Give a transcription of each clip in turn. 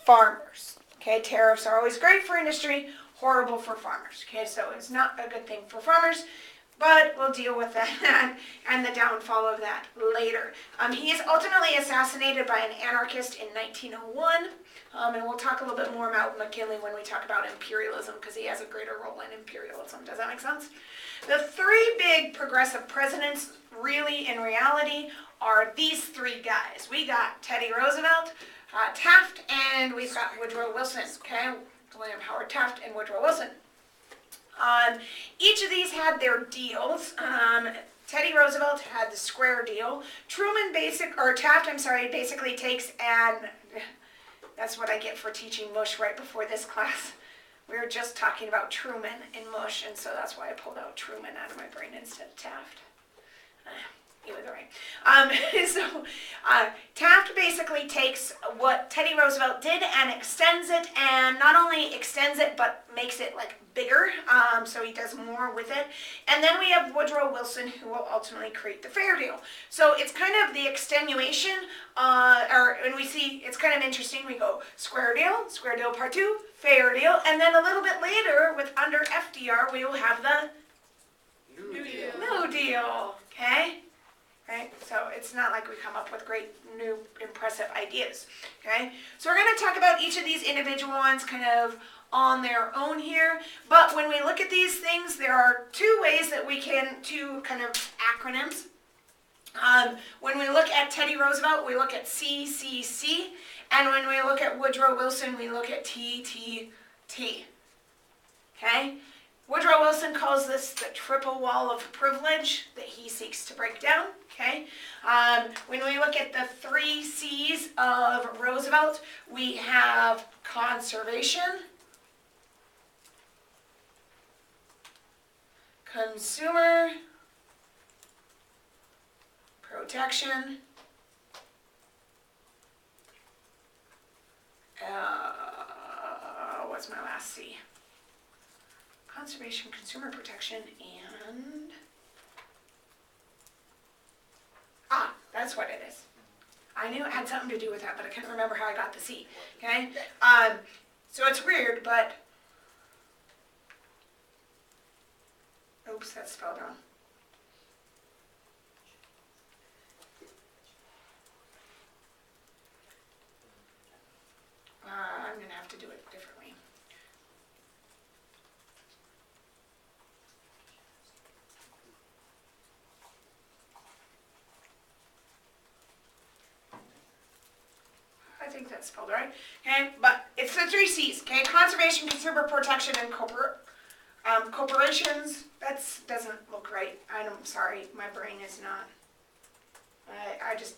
farmers. Okay, tariffs are always great for industry, horrible for farmers. Okay, so it's not a good thing for farmers, but we'll deal with that and the downfall of that later. He is ultimately assassinated by an anarchist in 1901, and we'll talk a little bit more about McKinley when we talk about imperialism, because he has a greater role in imperialism. Does that make sense? The three big progressive presidents, really, in reality, are these three guys. We got Teddy Roosevelt, Taft, and we've got Woodrow Wilson, okay? William Howard Taft and Woodrow Wilson. Each of these had their deals. Teddy Roosevelt had the square deal. Taft basically takes that's what I get for teaching mush right before this class. We were just talking about Truman and mush, and so that's why I pulled out Truman out of my brain instead of Taft. Either way. Taft basically takes what Teddy Roosevelt did and extends it, and not only extends it, but makes it like bigger, so he does more with it. And then we have Woodrow Wilson, who will ultimately create the fair deal. So it's kind of the extenuation, and we see, it's kind of interesting, we go square deal part 2, fair deal, and then a little bit later, under FDR, we will have the New Deal, okay? Right? So it's not like we come up with great, new, impressive ideas. Okay? So we're going to talk about each of these individual ones kind of on their own here. But when we look at these things, there are two ways that we can, two kind of acronyms. When we look at Teddy Roosevelt, we look at CCC. And when we look at Woodrow Wilson, we look at TTT. Okay? Woodrow Wilson calls this the triple wall of privilege that he seeks to break down. Okay. When we look at the 3 C's of Roosevelt, we have conservation, consumer, protection, what's my last C? Conservation, consumer protection, and that's what it is. I knew it had something to do with that, but I couldn't remember how I got the C. Okay, so it's weird, but oops, that's spelled wrong. I'm gonna have to do it differently. I think that's spelled right. Okay, but it's the 3 C's. Okay, conservation, consumer protection, and corporations. That doesn't look right. I'm sorry, my brain is not. I just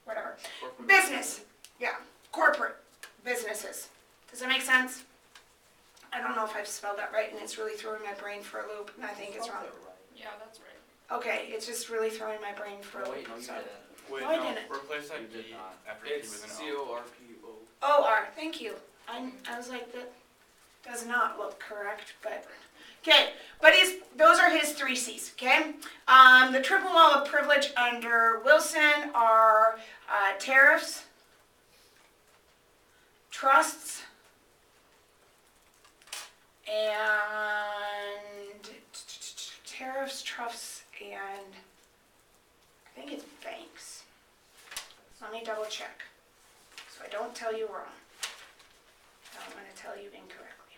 whatever. Business, yeah, corporate businesses. Does that make sense? I don't know if I've spelled that right, and it's really throwing my brain for a loop, and I think it's wrong. Yeah, that's right. Okay, it's just really throwing my brain for a loop. So. Wait, No, I no, didn't. replace that You did D not. after It's T with an O. C-O-R-P-O. O-R, thank you. I was like, that does not look correct, but okay. But those are his 3 C's, okay? The triple wall of privilege under Wilson are tariffs, trusts, and and I think it's banks. Let me double check, so I don't tell you wrong. I don't want to tell you incorrectly.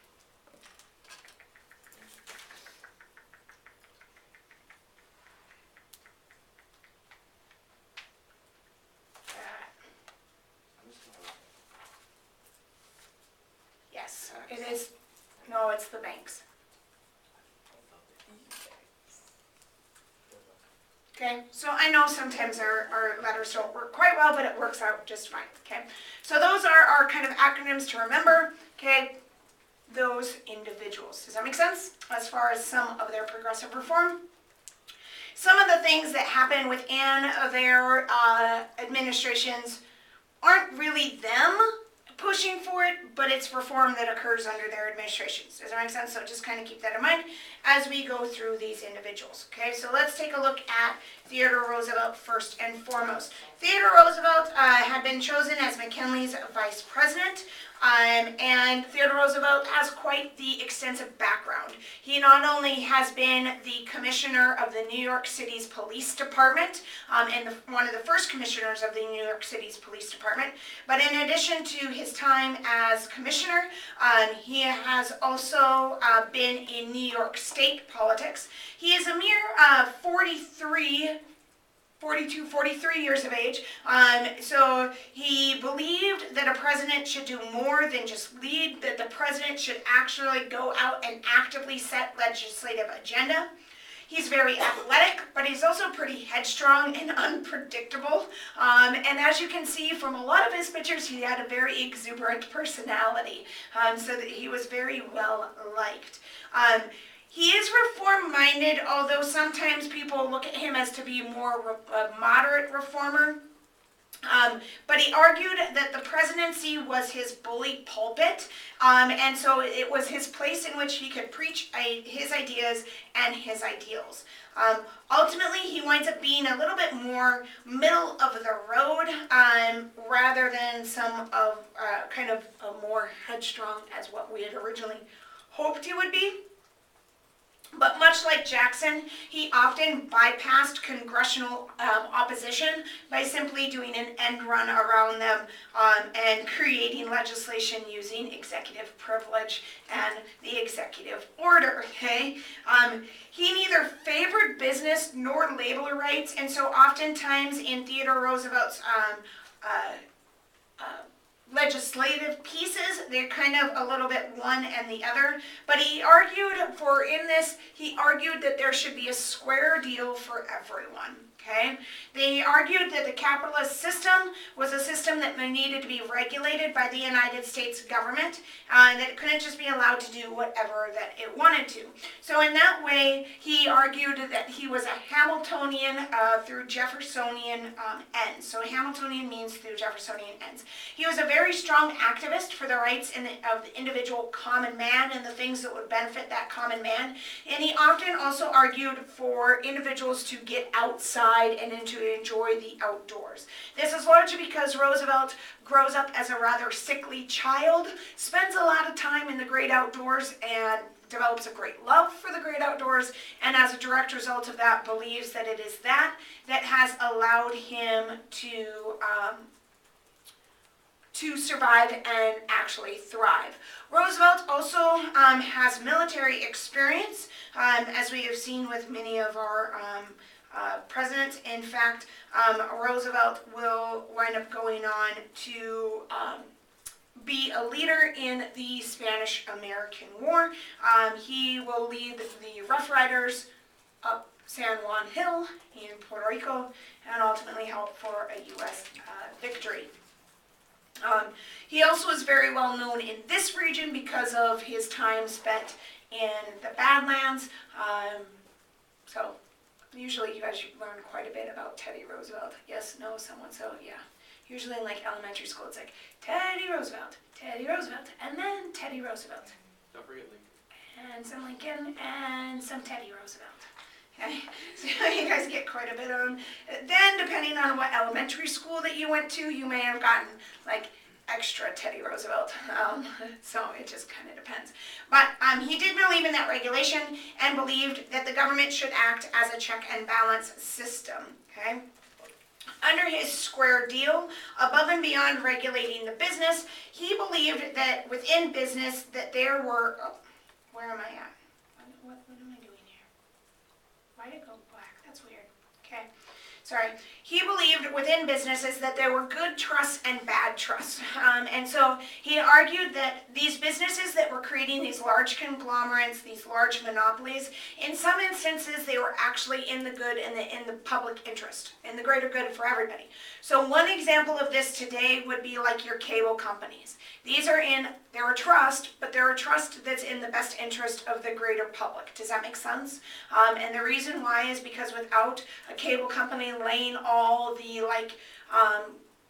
Yes, it is. No, it's the banks. Okay, so I know sometimes our letters don't work quite well, but it works out just fine, okay? So those are our kind of acronyms to remember, okay? Those individuals. Does that make sense? As far as some of their progressive reform. Some of the things that happen within their administrations aren't really them pushing for for it, but it's reform that occurs under their administrations. Does that make sense? So just kind of keep that in mind as we go through these individuals. Okay, so let's take a look at Theodore Roosevelt first and foremost. Theodore Roosevelt had been chosen as McKinley's vice president. And Theodore Roosevelt has quite the extensive background. He not only has been the commissioner of the New York City's police department, and one of the first commissioners of the New York City's police department, but in addition to his time as commissioner, he has also been in New York State politics. He is a mere 43 years of age. So he believed that a president should do more than just lead, that the president should actually go out and actively set legislative agenda. He's very athletic, but he's also pretty headstrong and unpredictable. And as you can see from a lot of his pictures, he had a very exuberant personality, so that he was very well liked. He is reform-minded, although sometimes people look at him as to be more a moderate reformer. But he argued that the presidency was his bully pulpit, and so it was his place in which he could preach his ideas and his ideals. Ultimately, he winds up being a little bit more middle of the road, rather than some of kind of a more headstrong as what we had originally hoped he would be. But much like Jackson, he often bypassed congressional opposition by simply doing an end run around them and creating legislation using executive privilege and the executive order. Okay, he neither favored business nor labor rights, and so oftentimes in Theodore Roosevelt's legislative pieces, they're kind of a little bit one and the other, but he argued that there should be a square deal for everyone. Okay? They argued that the capitalist system was a system that needed to be regulated by the United States government, and that it couldn't just be allowed to do whatever that it wanted to. So in that way, he argued that he was a Hamiltonian through Jeffersonian ends. So Hamiltonian means through Jeffersonian ends. He was a very strong activist for the rights of the individual common man and the things that would benefit that common man. And he often also argued for individuals to get outside and to enjoy the outdoors. This is largely because Roosevelt grows up as a rather sickly child, spends a lot of time in the great outdoors, and develops a great love for the great outdoors, and as a direct result of that, believes that it is that has allowed him to survive and actually thrive. Roosevelt also has military experience, as we have seen with many of our presidents. In fact, Roosevelt will wind up going on to be a leader in the Spanish-American War. He will lead the Rough Riders up San Juan Hill in Puerto Rico and ultimately help for a U.S. victory. He also is very well known in this region because of his time spent in the Badlands. So usually you guys learn quite a bit about Teddy Roosevelt. Yes, no, someone, so yeah. Usually in like elementary school, it's like Teddy Roosevelt, and then Teddy Roosevelt. Don't forget Lincoln. And some Lincoln, and some Teddy Roosevelt. Okay, so you guys get quite a bit of them. Then, depending on what elementary school that you went to, you may have gotten like extra Teddy Roosevelt. So it just kind of depends. But he did believe in that regulation and believed that the government should act as a check and balance system. Okay. Under his square deal, above and beyond regulating the business, he believed that within business that there were, where am I at? What am I doing here? Why did it go black? That's weird. Okay. Sorry. He believed within businesses that there were good trusts and bad trusts. And so he argued that these businesses that were creating these large conglomerates, these large monopolies, in some instances they were actually in the good and in the public interest, in the greater good for everybody. So one example of this today would be like your cable companies. They're a trust, but they're a trust that's in the best interest of the greater public. Does that make sense? And the reason why is because without a cable company laying all the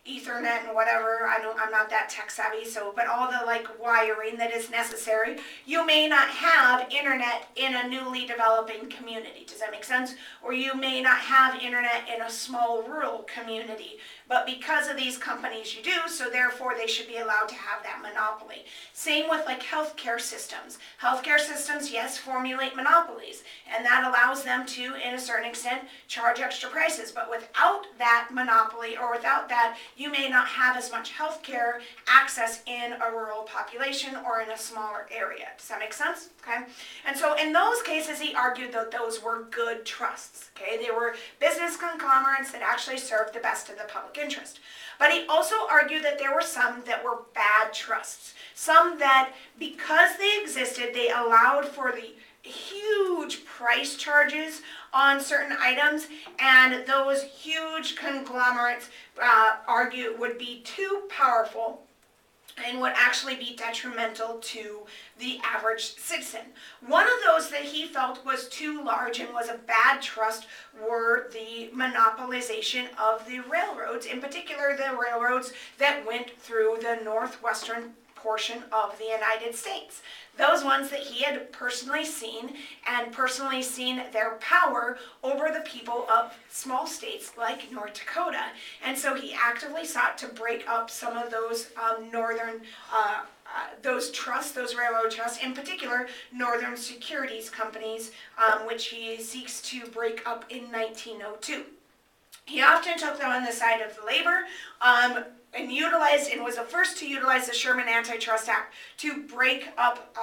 Ethernet and whatever. I'm not that tech savvy, so, but all the like wiring that is necessary. You may not have internet in a newly developing community. Does that make sense? Or you may not have internet in a small rural community. But because of these companies you do, so therefore they should be allowed to have that monopoly. Same with like healthcare systems. Healthcare systems, yes, formulate monopolies, and that allows them to, in a certain extent, charge extra prices. But without that monopoly, or without that, you may not have as much healthcare access in a rural population or in a smaller area. Does that make sense? Okay. And so in those cases, he argued that those were good trusts. Okay, they were business conglomerates that actually served the best of the public interest. But he also argued that there were some that were bad trusts. Some that, because they existed, they allowed for the huge price charges on certain items, and those huge conglomerates argue would be too powerful and would actually be detrimental to the average citizen. One of those that he felt was too large and was a bad trust were the monopolization of the railroads, in particular the railroads that went through the northwestern portion of the United States. Those ones that he had personally seen, and personally seen their power over the people of small states like North Dakota. And so he actively sought to break up some of those those trusts, those railroad trusts, in particular Northern Securities Companies, which he seeks to break up in 1902. He often took them on the side of the labor, and utilized, and was the first to utilize the Sherman Antitrust Act to break up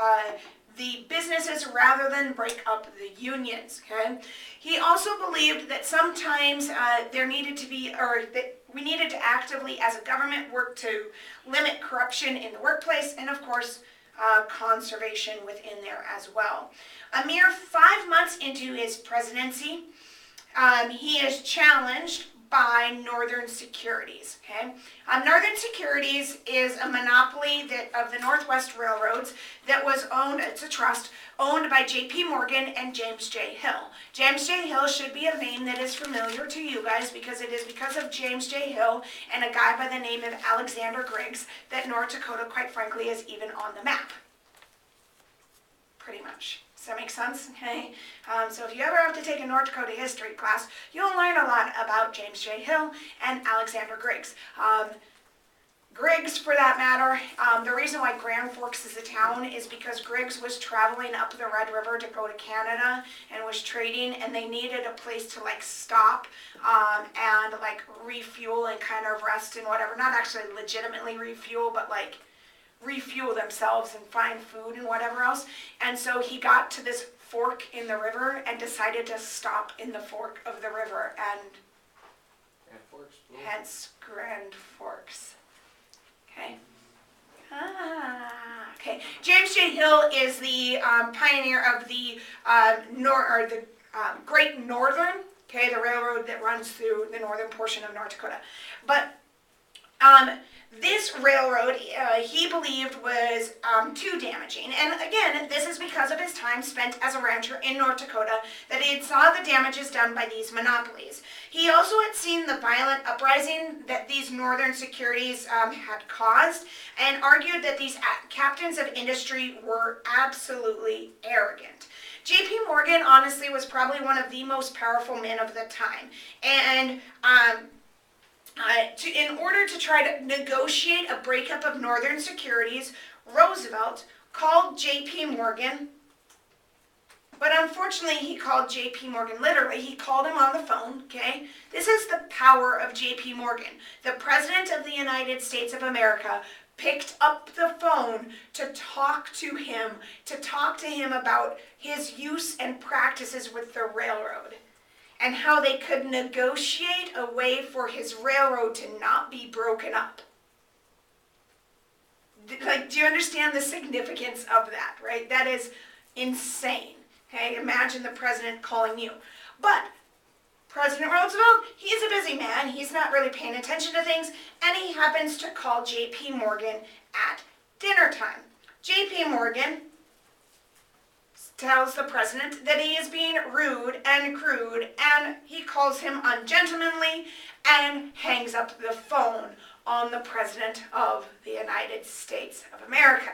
the businesses rather than break up the unions. Okay. He also believed that sometimes there needed to be, or that we needed to actively, as a government, work to limit corruption in the workplace, and of course, conservation within there as well. A mere 5 months into his presidency, he is challenged by Northern Securities. Okay, Northern Securities is a monopoly of the Northwest Railroads that was owned. It's a trust owned by J.P. Morgan and James J. Hill. James J. Hill should be a name that is familiar to you guys, because it is because of James J. Hill and a guy by the name of Alexander Griggs that North Dakota, quite frankly, is even on the map. Pretty much. Does that make sense? Okay. So if you ever have to take a North Dakota history class, you'll learn a lot about James J. Hill and Alexander Griggs. Griggs, for that matter, the reason why Grand Forks is a town is because Griggs was traveling up the Red River to go to Canada and was trading, and they needed a place to like stop and like refuel and kind of rest and whatever. Not actually legitimately refuel, but like refuel themselves and find food and whatever else. And so he got to this fork in the river and decided to stop in the fork of the river, and hence Grand Forks. Okay. Okay. James J. Hill is the pioneer of the Great Northern. Okay, the railroad that runs through the northern portion of North Dakota. But this railroad, he believed, was too damaging. And again, this is because of his time spent as a rancher in North Dakota, that he had saw the damages done by these monopolies. He also had seen the violent uprising that these Northern Securities had caused, and argued that these captains of industry were absolutely arrogant. J.P. Morgan, honestly, was probably one of the most powerful men of the time. And in order to try to negotiate a breakup of Northern Securities, Roosevelt called J.P. Morgan, but unfortunately he called J.P. Morgan, literally, he called him on the phone, okay? This is the power of J.P. Morgan. The President of the United States of America picked up the phone to talk to him about his use and practices with the railroad, and how they could negotiate a way for his railroad to not be broken up. Like, do you understand the significance of that, right? That is insane. Okay, imagine the president calling you. But President Roosevelt, he's a busy man. He's not really paying attention to things, and he happens to call J.P. Morgan at dinner time. J.P. Morgan tells the president that he is being rude and crude, and he calls him ungentlemanly and hangs up the phone on the President of the United States of America.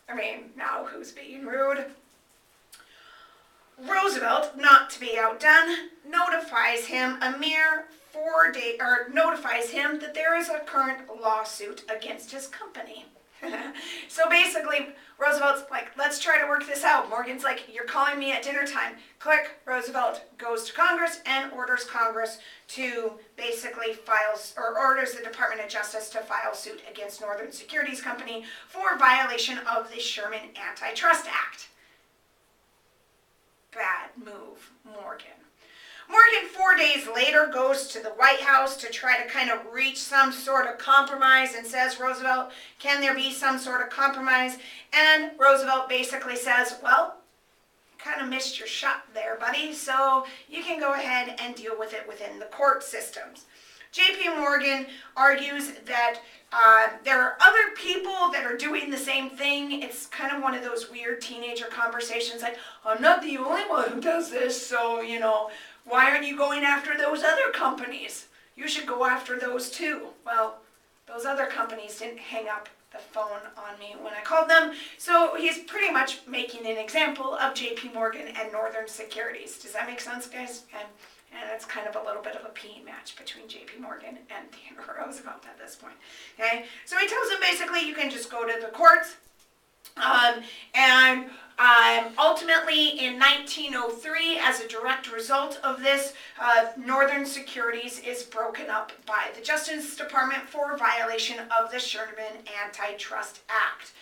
I mean, now who's being rude? Roosevelt, not to be outdone, notifies him notifies him that there is a current lawsuit against his company. So basically, Roosevelt's like, let's try to work this out. Morgan's like, you're calling me at dinner time. Click, Roosevelt goes to Congress and orders Congress to basically orders the Department of Justice to file suit against Northern Securities Company for violation of the Sherman Antitrust Act. Bad move, Morgan. Morgan 4 days later goes to the White House to try to kind of reach some sort of compromise and says, Roosevelt, can there be some sort of compromise? And Roosevelt basically says, well, kind of missed your shot there, buddy, so you can go ahead and deal with it within the court systems. J.P. Morgan argues that there are other people that are doing the same thing. It's kind of one of those weird teenager conversations like, I'm not the only one who does this, so, why aren't you going after those other companies? You should go after those too. Well, those other companies didn't hang up the phone on me when I called them, so he's pretty much making an example of J.P. Morgan and Northern Securities. Does that make sense, guys? And it's kind of a little bit of a peeing match between J.P. Morgan and Theodore Roosevelt at this point. Okay, so he tells him basically you can just go to the courts, and ultimately in 1903, as a direct result of this, Northern Securities is broken up by the Justice Department for violation of the Sherman Antitrust Act.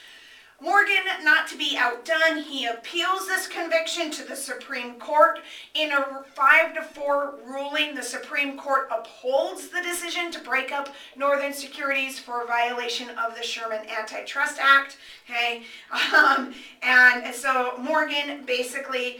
Morgan, not to be outdone, he appeals this conviction to the Supreme Court. In a 5-4 ruling, the Supreme Court upholds the decision to break up Northern Securities for violation of the Sherman Antitrust Act. Okay, and so Morgan basically,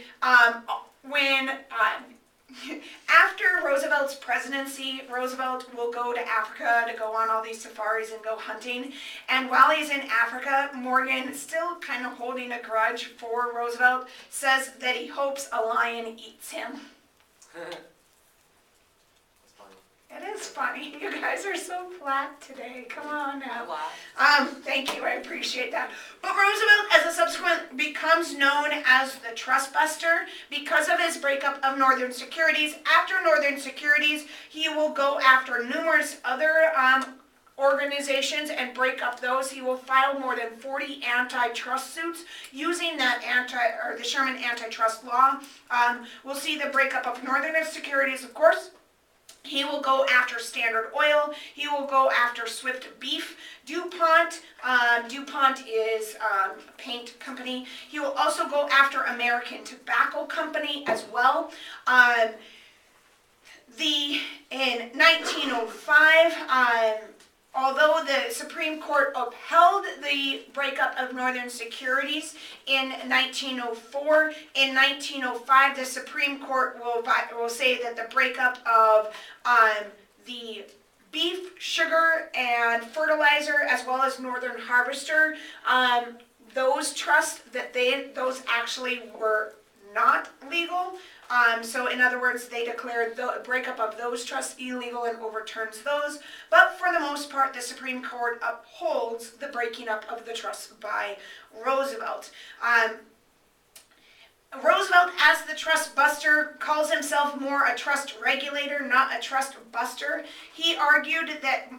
after Roosevelt's presidency, Roosevelt will go to Africa to go on all these safaris and go hunting. And while he's in Africa, Morgan, still kind of holding a grudge for Roosevelt, says that he hopes a lion eats him. That's funny. It is funny. You guys are so flat today. Come on now. Wow. Thank you. I appreciate that. But Roosevelt, as a subsequent, becomes known as the Trust Buster because of his breakup of Northern Securities. After Northern Securities, he will go after numerous other organizations and break up those. He will file more than 40 antitrust suits using that the Sherman Antitrust Law. We'll see the breakup of Northern Securities, of course. He will go after Standard Oil. He will go after Swift Beef. DuPont. DuPont is a paint company. He will also go after American Tobacco Company as well. In 1905, although the Supreme Court upheld the breakup of Northern Securities in 1904, in 1905 the Supreme Court will say that the breakup of the beef, sugar, and fertilizer, as well as Northern Harvester, those trusts, those actually were not legal. So in other words, they declared the breakup of those trusts illegal and overturns those. But for the most part, the Supreme Court upholds the breaking up of the trusts by Roosevelt. Roosevelt, as the trust buster, calls himself more a trust regulator, not a trust buster. He argued that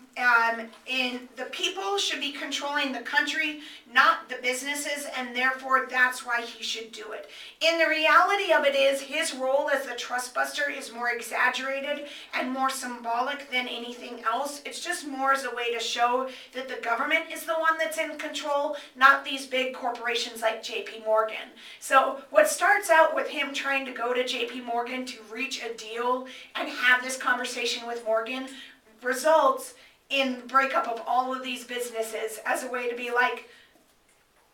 the people should be controlling the country, not the businesses, and therefore that's why he should do it. In the reality of it is, his role as the trust buster is more exaggerated and more symbolic than anything else. It's just more as a way to show that the government is the one that's in control, not these big corporations like J.P. Morgan. So what starts out with him trying to go to J.P. Morgan to reach a deal and have this conversation with Morgan results in the breakup of all of these businesses as a way to be like,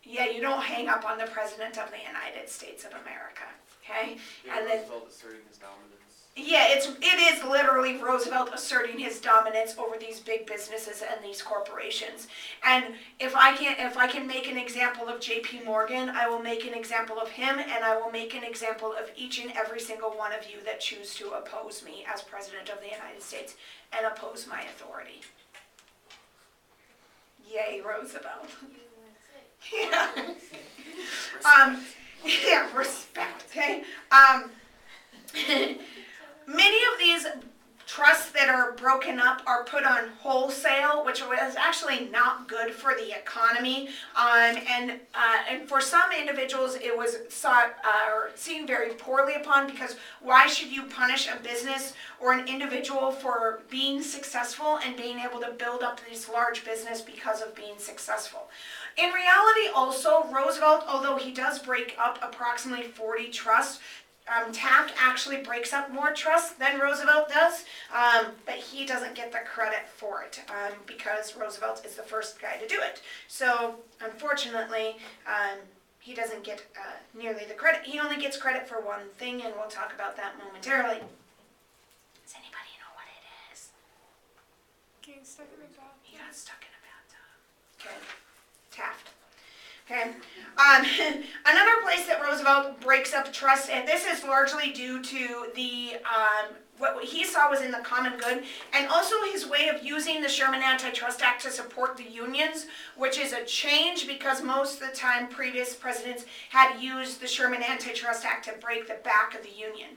yeah, you don't hang up on the President of the United States of America, okay? Yeah, And then, Roosevelt asserting his dominance. Yeah, it is literally Roosevelt asserting his dominance over these big businesses and these corporations. And if I can make an example of J.P. Morgan, I will make an example of him, and I will make an example of each and every single one of you that choose to oppose me as President of the United States and oppose my authority. Yay, Roosevelt. Yeah. Yeah, respect, okay? Many of these trusts that are broken up are put on wholesale, which was actually not good for the economy. And for some individuals, it was seen very poorly upon, because why should you punish a business or an individual for being successful and being able to build up this large business because of being successful? In reality, also, Roosevelt, although he does break up approximately 40 trusts, Taft actually breaks up more trusts than Roosevelt does, but he doesn't get the credit for it because Roosevelt is the first guy to do it. So, unfortunately, he doesn't get nearly the credit. He only gets credit for one thing, and we'll talk about that momentarily. Does anybody know what it is? Getting stuck in a bathtub. He got stuck in a bathtub. Okay, Taft. Okay. Another place that Roosevelt breaks up trust, and this is largely due to the what he saw was in the common good, and also his way of using the Sherman Antitrust Act to support the unions, which is a change because most of the time previous presidents had used the Sherman Antitrust Act to break the back of the union.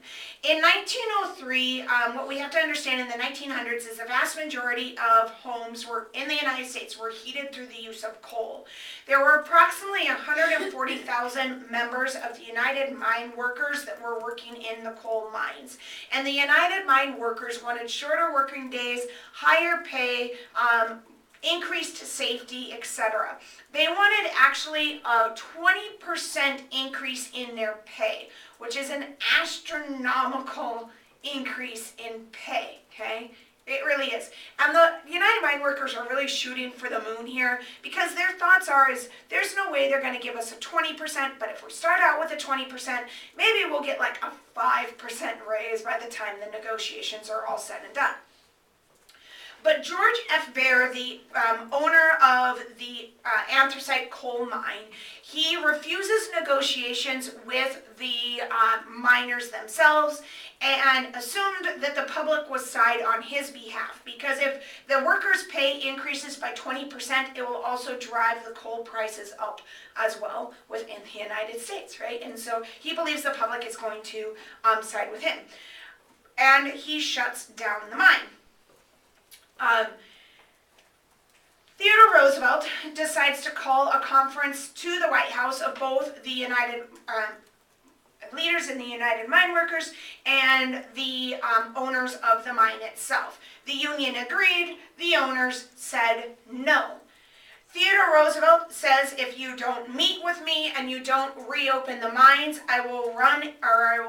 In 1903, what we have to understand in the 1900s is the vast majority of homes were in the United States were heated through the use of coal. There were approximately 140,000 members of the United Mine Workers that were working in the coal mines. And the United Mine Workers wanted shorter working days, higher pay, increased safety, etc. They wanted actually a 20% increase in their pay, which is an astronomical increase in pay, okay? It really is. And the United Mine Workers are really shooting for the moon here, because their thoughts are is there's no way they're going to give us a 20%, but if we start out with a 20%, maybe we'll get like a 5% raise by the time the negotiations are all said and done. But George F. Baer, the owner of the anthracite coal mine, he refuses negotiations with the miners themselves and assumed that the public would side on his behalf, because if the workers' pay increases by 20%, it will also drive the coal prices up as well within the United States, right? And so he believes the public is going to side with him. And he shuts down the mine. Theodore Roosevelt decides to call a conference to the White House of both the United leaders in the United Mine Workers and the owners of the mine itself. The union agreed, the owners said no. Theodore Roosevelt says, if you don't meet with me and you don't reopen the mines, I will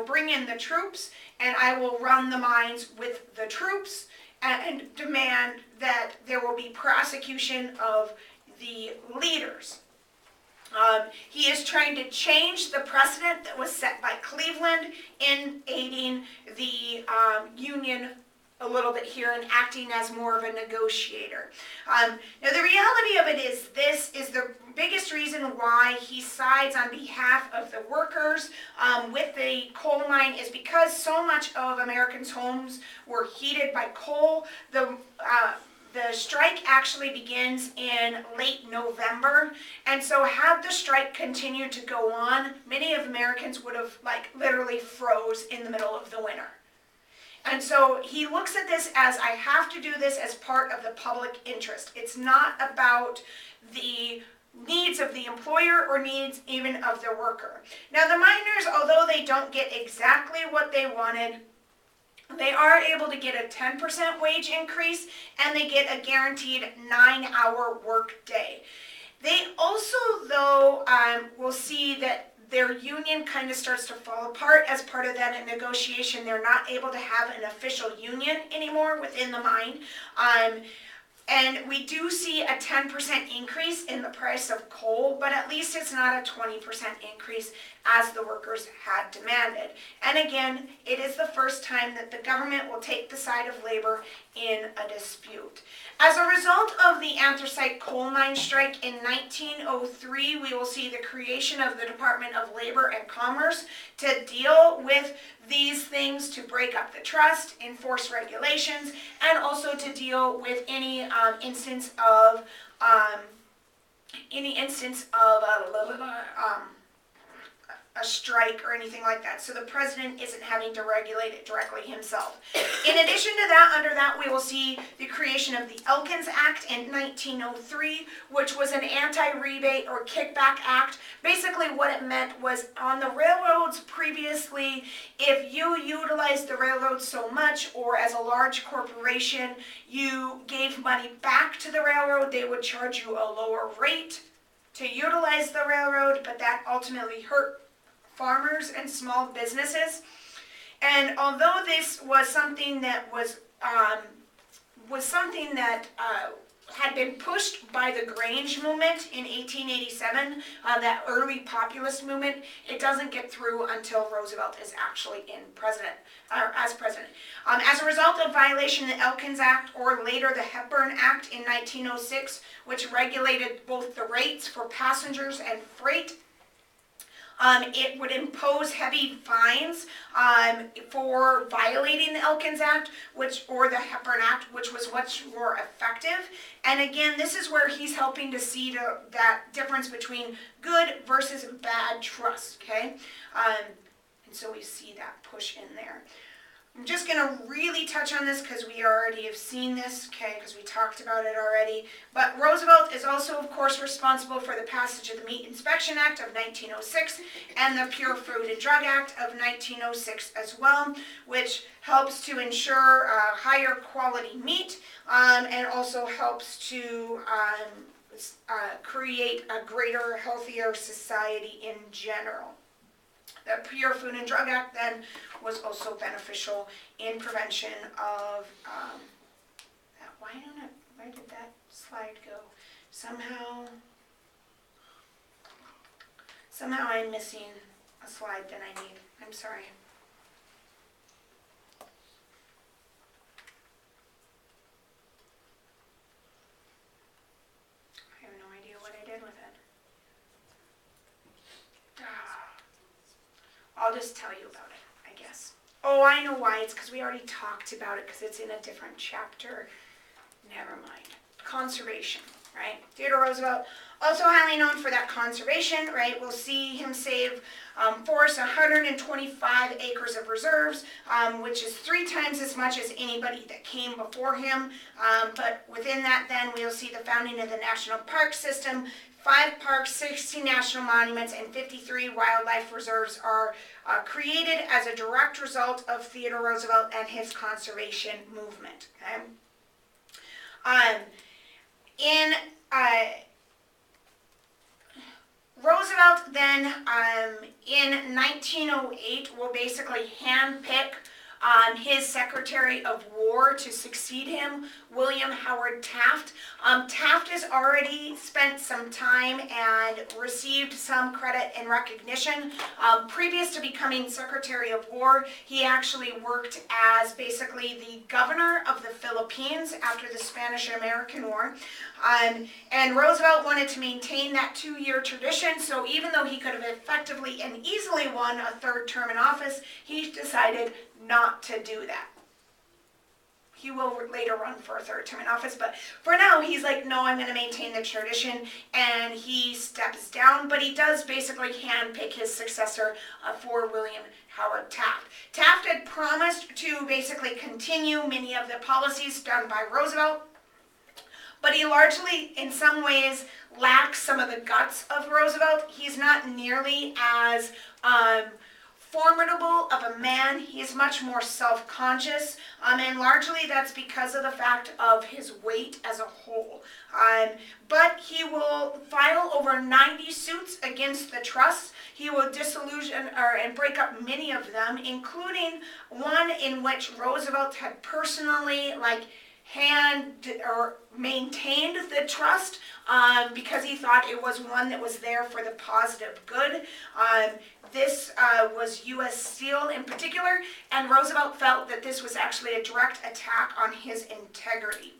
bring in the troops, and I will run the mines with the troops and demand that there will be prosecution of the leaders. He is trying to change the precedent that was set by Cleveland in aiding the union a little bit here and acting as more of a negotiator. Now the reality of it is, this is the biggest reason why he sides on behalf of the workers with the coal mine, is because so much of Americans' homes were heated by coal. The strike actually begins in late November, and so had the strike continued to go on, many of Americans would have literally froze in the middle of the winter. And so he looks at this as, I have to do this as part of the public interest. It's not about the needs of the employer or needs even of the worker. Now the miners, although they don't get exactly what they wanted, they are able to get a 10% wage increase, and they get a guaranteed 9-hour work day. They also, though, will see that their union kind of starts to fall apart as part of that negotiation. They're not able to have an official union anymore within the mine. And we do see a 10% increase in the price of coal, but at least it's not a 20% increase as the workers had demanded. And again, it is the first time that the government will take the side of labor in a dispute. As a result of the anthracite coal mine strike in 1903, we will see the creation of the Department of Labor and Commerce to deal with these things, to break up the trust, enforce regulations, and also to deal with any instance of a strike or anything like that. So the president isn't having to regulate it directly himself. In addition to that, under that, we will see the creation of the Elkins Act in 1903, which was an anti-rebate or kickback act. Basically what it meant was on the railroads previously, if you utilized the railroad so much, or as a large corporation, you gave money back to the railroad, they would charge you a lower rate to utilize the railroad, but that ultimately hurt farmers and small businesses. And although this was something that had been pushed by the Grange movement in 1887, that early populist movement, it doesn't get through until Roosevelt is actually as president. As a result of violation of the Elkins Act, or later the Hepburn Act in 1906, which regulated both the rates for passengers and freight, it would impose heavy fines for violating the Elkins Act, or the Hepburn Act, which was much more effective. And again, this is where he's helping to see that difference between good versus bad trust, okay? And so we see that push in there. I'm just going to really touch on this because we already have seen this, okay, because we talked about it already. But Roosevelt is also, of course, responsible for the passage of the Meat Inspection Act of 1906 and the Pure Food and Drug Act of 1906 as well, which helps to ensure higher quality meat and also helps to create a greater, healthier society in general. The Pure Food and Drug Act then was also beneficial in prevention of where did that slide go? Somehow I'm missing a slide that I need. I'm sorry. I have no idea what I did with it. I'll just tell you about it, I guess. Oh, I know why. It's because we already talked about it because it's in a different chapter. Never mind. Conservation, right? Theodore Roosevelt, also highly known for that conservation, right? We'll see him save forest 125 acres of reserves, which is 3 times as much as anybody that came before him. But within that, then, we'll see the founding of the National Park System. 5 parks, 60 national monuments, and 53 wildlife reserves are created as a direct result of Theodore Roosevelt and his conservation movement. Okay? Roosevelt then, in 1908, will basically handpick his Secretary of War to succeed him, William Howard Taft. Taft has already spent some time and received some credit and recognition. Previous to becoming Secretary of War, he actually worked as basically the governor of the Philippines after the Spanish-American War. And Roosevelt wanted to maintain that 2-year tradition, so even though he could have effectively and easily won a 3rd term in office, he decided not to do that. He will later run for a 3rd term in office, but for now he's like, no, I'm going to maintain the tradition, and he steps down, but he does basically handpick his successor for William Howard Taft. Taft had promised to basically continue many of the policies done by Roosevelt, but he largely, in some ways, lacks some of the guts of Roosevelt. He's not nearly as formidable of a man. He is much more self-conscious, and largely that's because of the fact of his weight as a whole. But he will file over 90 suits against the trust. He will disillusion and break up many of them, including one in which Roosevelt had personally maintained the trust because he thought it was one that was there for the positive good. This was U.S. Steel in particular, and Roosevelt felt that this was actually a direct attack on his integrity.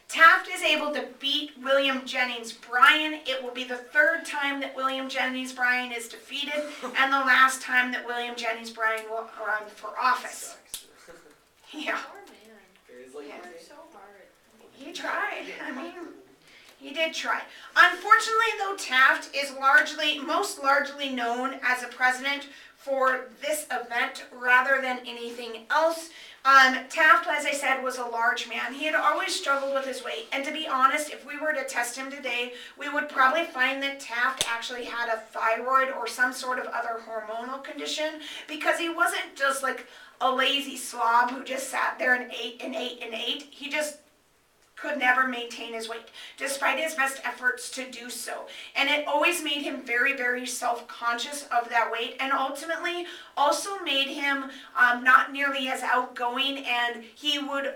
Taft is able to beat William Jennings Bryan. It will be the third time that William Jennings Bryan is defeated, and the last time that William Jennings Bryan will run for office. Sucks. Yeah, Poor man. He's like, Yeah. Worked so hard. he tried. I mean, he did try. Unfortunately, though, Taft is most largely known as a president for this event rather than anything else. Taft, as I said, was a large man. He had always struggled with his weight. And to be honest, if we were to test him today, we would probably find that Taft actually had a thyroid or some sort of other hormonal condition, because he wasn't just like a lazy slob who just sat there and ate and ate and ate. He just could never maintain his weight, despite his best efforts to do so. And it always made him very, very self-conscious of that weight, and ultimately also made him not nearly as outgoing, and he would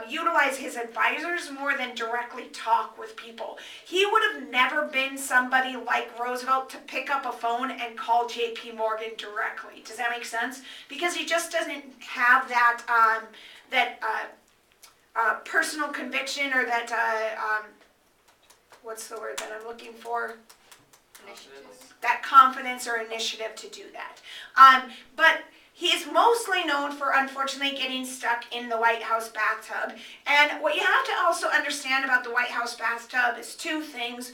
utilize his advisors more than directly talk with people. He would have never been somebody like Roosevelt to pick up a phone and call J.P. Morgan directly. Does that make sense? Because he just doesn't have that personal conviction, or that, what's the word that I'm looking for? Initiative. That confidence or initiative to do that. But he is mostly known for, unfortunately, getting stuck in the White House bathtub. And what you have to also understand about the White House bathtub is two things.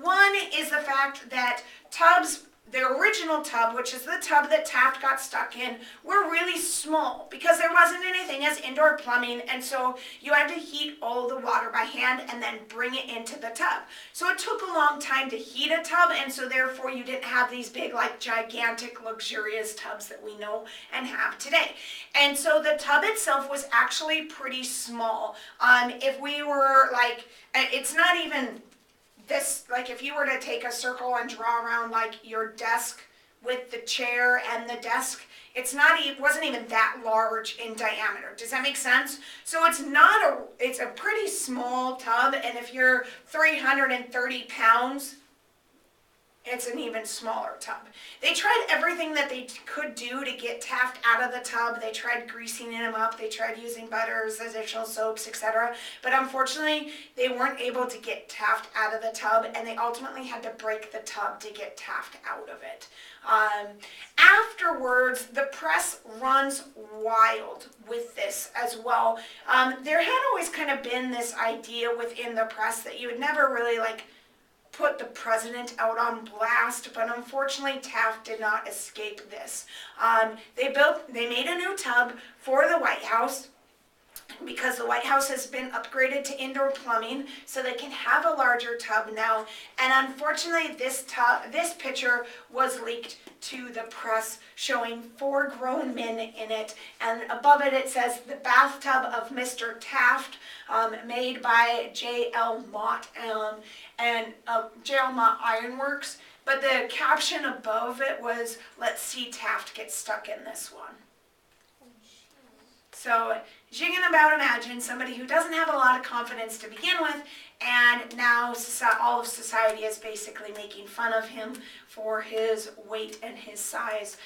One is the fact that tubs, the original tub, which is the tub that Taft got stuck in, were really small because there wasn't anything as indoor plumbing, and so you had to heat all the water by hand and then bring it into the tub. So it took a long time to heat a tub, and so therefore you didn't have these big, like, gigantic, luxurious tubs that we know and have today. And so the tub itself was actually pretty small. If we were like, it's not even this, like if you were to take a circle and draw around like your desk with the chair and the desk, it wasn't even that large in diameter. Does that make sense? So it's a pretty small tub, and if you're 330 pounds, it's an even smaller tub. They tried everything that they could do to get Taft out of the tub. They tried greasing him up. They tried using butters, additional soaps, etc. But unfortunately, they weren't able to get Taft out of the tub, and they ultimately had to break the tub to get Taft out of it. Afterwards, the press runs wild with this as well. There had always kind of been this idea within the press that you would never really put the president out on blast, but unfortunately Taft did not escape this. They made a new tub for the White House, because the White House has been upgraded to indoor plumbing, so they can have a larger tub now. And unfortunately, this picture was leaked to the press, showing 4 grown men in it, and above it it says the bathtub of Mr. Taft, made by J.L. Mott and J.L. Mott Ironworks. But the caption above it was, "Let's see Taft get stuck in this one." So, as you can about imagine, somebody who doesn't have a lot of confidence to begin with, and now all of society is basically making fun of him for his weight and his size.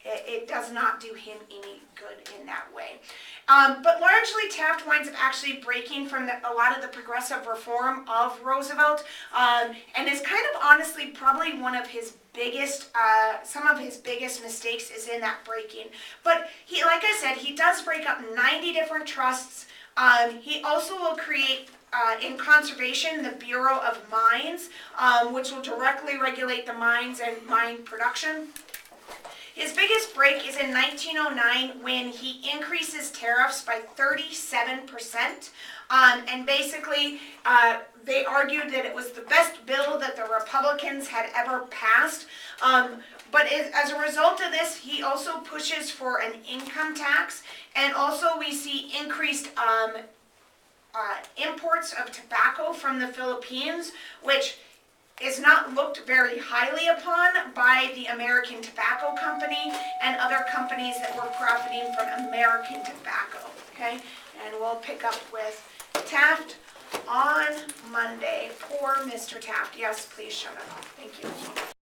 It does not do him any good in that way. But largely, Taft winds up actually breaking from a lot of the progressive reform of Roosevelt, and is kind of honestly probably one of his biggest, some of his biggest mistakes is in that breaking. But he, like I said, he does break up 90 different trusts. He also will create, in conservation, the Bureau of Mines, which will directly regulate the mines and mine production. His biggest break is in 1909, when he increases tariffs by 37%. And basically, they argued that it was the best bill that the Republicans had ever passed. But as a result of this, he also pushes for an income tax. And also we see increased imports of tobacco from the Philippines, which is not looked very highly upon by the American Tobacco Company and other companies that were profiting from American tobacco. okay? And we'll pick up with Taft on Monday. Poor Mr. Taft. Yes, please shut up. Thank you.